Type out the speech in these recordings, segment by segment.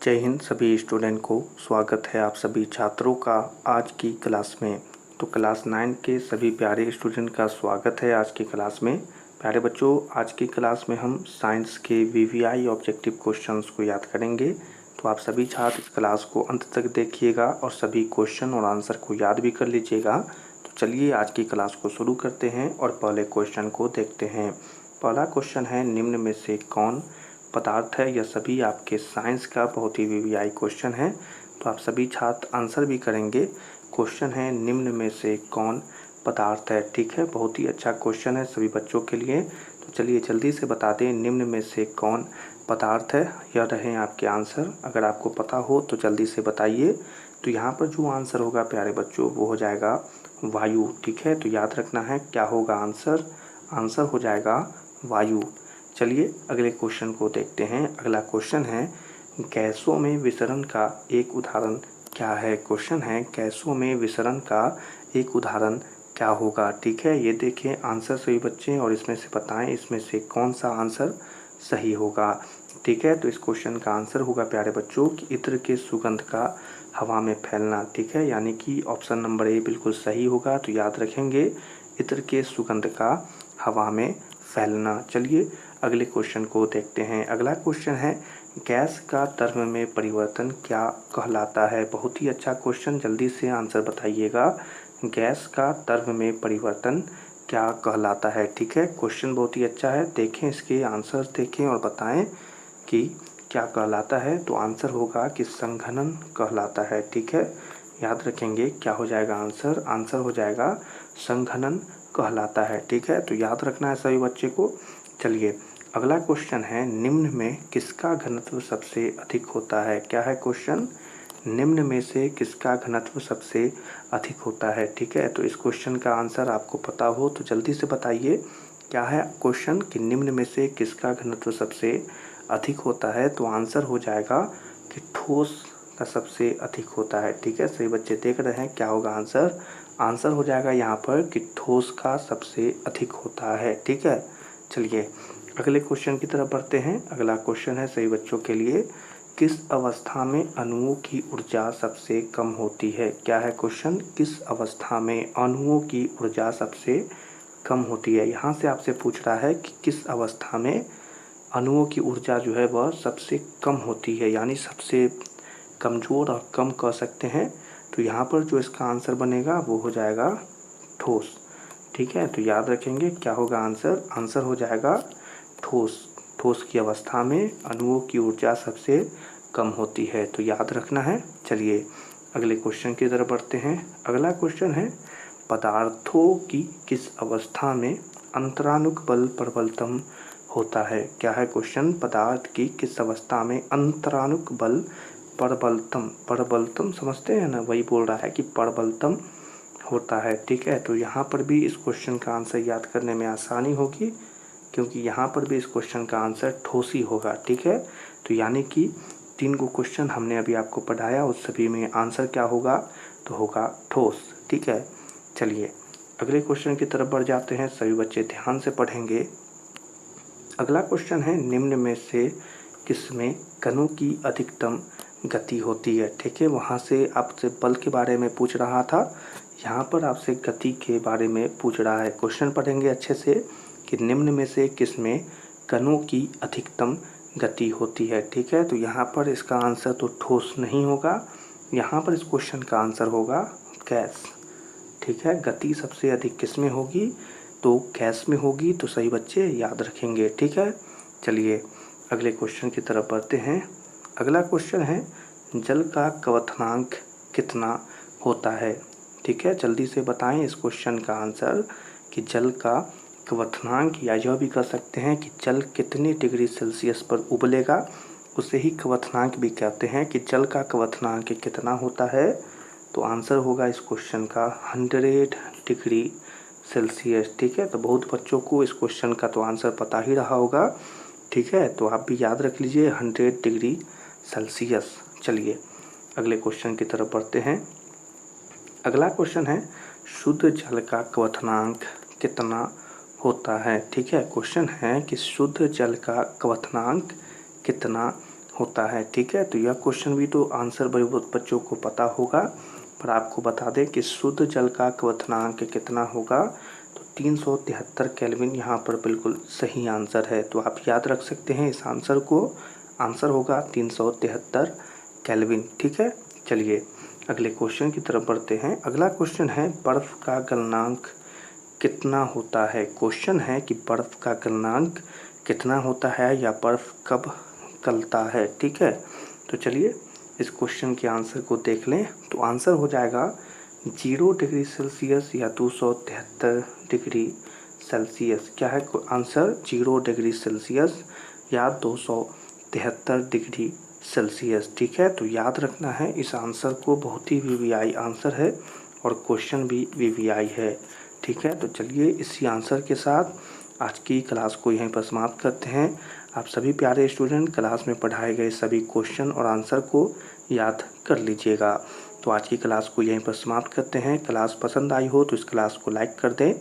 जय हिंद सभी स्टूडेंट को स्वागत है आप सभी छात्रों का आज की क्लास में। तो क्लास 9 के सभी प्यारे स्टूडेंट का स्वागत है आज की क्लास में। प्यारे बच्चों, आज की क्लास में हम साइंस के वीवीआई ऑब्जेक्टिव क्वेश्चंस को याद करेंगे। तो आप सभी छात्र इस क्लास को अंत तक देखिएगा और सभी क्वेश्चन और आंसर को याद भी कर लीजिएगा। तो चलिए आज की क्लास को शुरू करते हैं और पहले क्वेश्चन को देखते हैं। पहला क्वेश्चन है, निम्न में से कौन पदार्थ है। यह सभी आपके साइंस का बहुत ही वीवीआई क्वेश्चन है, तो आप सभी छात्र आंसर भी करेंगे। क्वेश्चन है, निम्न में से कौन पदार्थ है। ठीक है, बहुत ही अच्छा क्वेश्चन है सभी बच्चों के लिए। तो चलिए जल्दी से बता दें, निम्न में से कौन पदार्थ है। यह रहे आपके आंसर। अगर आपको पता हो तो जल्दी से बताइए। तो यहाँ पर जो आंसर होगा प्यारे बच्चों वो हो जाएगा वायु। ठीक है, तो याद रखना है क्या होगा आंसर। आंसर हो जाएगा वायु। चलिए अगले क्वेश्चन को देखते हैं। अगला क्वेश्चन है, गैसों में विसरण का एक उदाहरण क्या है। क्वेश्चन है, गैसों में विसरण का एक उदाहरण क्या होगा। ठीक है, ये देखें आंसर सभी बच्चे और इसमें से बताएं इसमें से कौन सा आंसर सही होगा। ठीक है, तो इस क्वेश्चन का आंसर होगा प्यारे बच्चों कि इत्र के सुगंध का हवा में फैलना। ठीक है, यानी कि ऑप्शन नंबर ए बिल्कुल सही होगा। तो याद रखेंगे इत्र के सुगंध का हवा में फैलना। चलिए अगले क्वेश्चन को देखते हैं। अगला क्वेश्चन है, गैस का तरल में परिवर्तन क्या कहलाता है। बहुत ही अच्छा क्वेश्चन, जल्दी से आंसर बताइएगा। गैस का तरल में परिवर्तन क्या कहलाता है। ठीक है, क्वेश्चन बहुत ही अच्छा है। देखें इसके आंसर देखें और बताएं कि क्या कहलाता है। तो आंसर होगा कि संघनन कहलाता है। ठीक है, याद रखेंगे क्या हो जाएगा आंसर। आंसर हो जाएगा संघनन कहलाता है। ठीक है, तो याद रखना है सभी बच्चे को। चलिए अगला क्वेश्चन है, निम्न में किसका घनत्व सबसे अधिक होता है। क्या है क्वेश्चन, निम्न में से किसका घनत्व सबसे अधिक होता है। ठीक है, तो इस क्वेश्चन का आंसर आपको पता हो तो जल्दी से बताइए क्या है क्वेश्चन कि निम्न में से किसका घनत्व सबसे अधिक होता है। तो आंसर हो जाएगा कि ठोस का सबसे अधिक होता है। ठीक है, सही बच्चे देख रहे हैं क्या होगा आंसर। आंसर हो जाएगा यहाँ पर कि ठोस का सबसे अधिक होता है। ठीक है, चलिए अगले क्वेश्चन की तरफ बढ़ते हैं। अगला क्वेश्चन है सभी बच्चों के लिए, किस अवस्था में अणुओं की ऊर्जा सबसे कम होती है। क्या है क्वेश्चन, किस अवस्था में अणुओं की ऊर्जा सबसे कम होती है। यहाँ से आपसे पूछ रहा है कि किस अवस्था में अणुओं की ऊर्जा जो है वह सबसे कम होती है, यानी सबसे कमज़ोर और कम कह सकते हैं। तो यहाँ पर जो इसका आंसर बनेगा वो हो जाएगा ठोस। ठीक है, तो याद रखेंगे क्या होगा आंसर। आंसर हो जाएगा ठोस। ठोस की अवस्था में अणुओं की ऊर्जा सबसे कम होती है, तो याद रखना है। चलिए अगले क्वेश्चन की तरफ बढ़ते हैं। अगला क्वेश्चन है, पदार्थों की किस अवस्था में अंतरानुक बल प्रबलतम होता है। क्या है क्वेश्चन, पदार्थ की किस अवस्था में अंतरानुक बल प्रबलतम, प्रबलतम समझते हैं ना, वही बोल रहा है कि प्रबलतम होता है। ठीक है, तो यहाँ पर भी इस क्वेश्चन का आंसर याद करने में आसानी होगी क्योंकि यहाँ पर भी इस क्वेश्चन का आंसर ठोस ही होगा। ठीक है, तो यानी कि 3 को क्वेश्चन हमने अभी आपको पढ़ाया उस सभी में आंसर क्या होगा, तो होगा ठोस। ठीक है, चलिए अगले क्वेश्चन की तरफ बढ़ जाते हैं। सभी बच्चे ध्यान से पढ़ेंगे। अगला क्वेश्चन है, निम्न में से किसमें कणों की अधिकतम गति होती है। ठीक है, वहाँ से आपसे बल के बारे में पूछ रहा था, यहाँ पर आपसे गति के बारे में पूछ रहा है। क्वेश्चन पढ़ेंगे अच्छे से कि निम्न में से किसमें कणों की अधिकतम गति होती है। ठीक है, तो यहाँ पर इसका आंसर तो ठोस नहीं होगा, यहाँ पर इस क्वेश्चन का आंसर होगा गैस। ठीक है, गति सबसे अधिक किसमें होगी, तो गैस में होगी। तो सही बच्चे याद रखेंगे। ठीक है, चलिए अगले क्वेश्चन की तरफ बढ़ते हैं। अगला क्वेश्चन है, जल का क्वथनांक कितना होता है। ठीक है, जल्दी से बताएं इस क्वेश्चन का आंसर कि जल का क्वथनांक, या यह भी कह सकते हैं कि जल कितने डिग्री सेल्सियस पर उबलेगा, उसे ही क्वथनांक भी कहते हैं कि जल का क्वथनांक कितना होता है। तो आंसर होगा इस क्वेश्चन का 100 डिग्री सेल्सियस। ठीक है, तो बहुत बच्चों को इस क्वेश्चन का तो आंसर पता ही रहा होगा। ठीक है, तो आप भी याद रख लीजिए 100 डिग्री सेल्सियस। चलिए अगले क्वेश्चन की तरफ बढ़ते हैं। अगला क्वेश्चन है, शुद्ध जल का क्वथनांक कितना होता है। ठीक है, क्वेश्चन है कि शुद्ध जल का क्वथनांक कितना होता है। ठीक है, तो यह क्वेश्चन भी तो आंसर बहुत बच्चों को पता होगा, पर आपको बता दें कि शुद्ध जल का क्वथनांक कितना होगा, तो 373 केल्विन यहाँ पर बिल्कुल सही आंसर है। तो आप याद रख सकते हैं इस आंसर को, आंसर होगा 373 केल्विन। ठीक है, चलिए अगले क्वेश्चन की तरफ बढ़ते हैं। अगला क्वेश्चन है बर्फ़ का गलनांक कितना होता है। क्वेश्चन है कि बर्फ़ का गलनांक कितना होता है या बर्फ़ कब गलता है। ठीक है, तो चलिए इस क्वेश्चन के आंसर को देख लें। तो आंसर हो जाएगा 0 डिग्री सेल्सियस या 273 डिग्री सेल्सियस। क्या है आंसर? 0 डिग्री सेल्सियस या 273 डिग्री सेल्सियस। ठीक है, तो याद रखना है इस आंसर को, बहुत ही वीवीआई आंसर है और क्वेश्चन भी वीवीआई है। ठीक है, तो चलिए इसी आंसर के साथ आज की क्लास को यहीं पर समाप्त करते हैं। आप सभी प्यारे स्टूडेंट क्लास में पढ़ाए गए सभी क्वेश्चन और आंसर को याद कर लीजिएगा। तो आज की क्लास को यहीं पर समाप्त करते हैं। क्लास पसंद आई हो तो इस क्लास को लाइक कर दें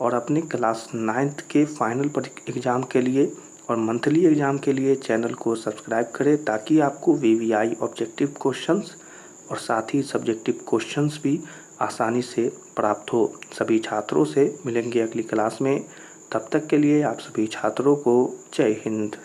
और अपने क्लास 9th के फाइनल एग्ज़ाम के लिए और मंथली एग्ज़ाम के लिए चैनल को सब्सक्राइब करें, ताकि आपको वीवीआई ऑब्जेक्टिव क्वेश्चंस और साथ ही सब्जेक्टिव क्वेश्चंस भी आसानी से प्राप्त हो। सभी छात्रों से मिलेंगे अगली क्लास में। तब तक के लिए आप सभी छात्रों को जय हिंद।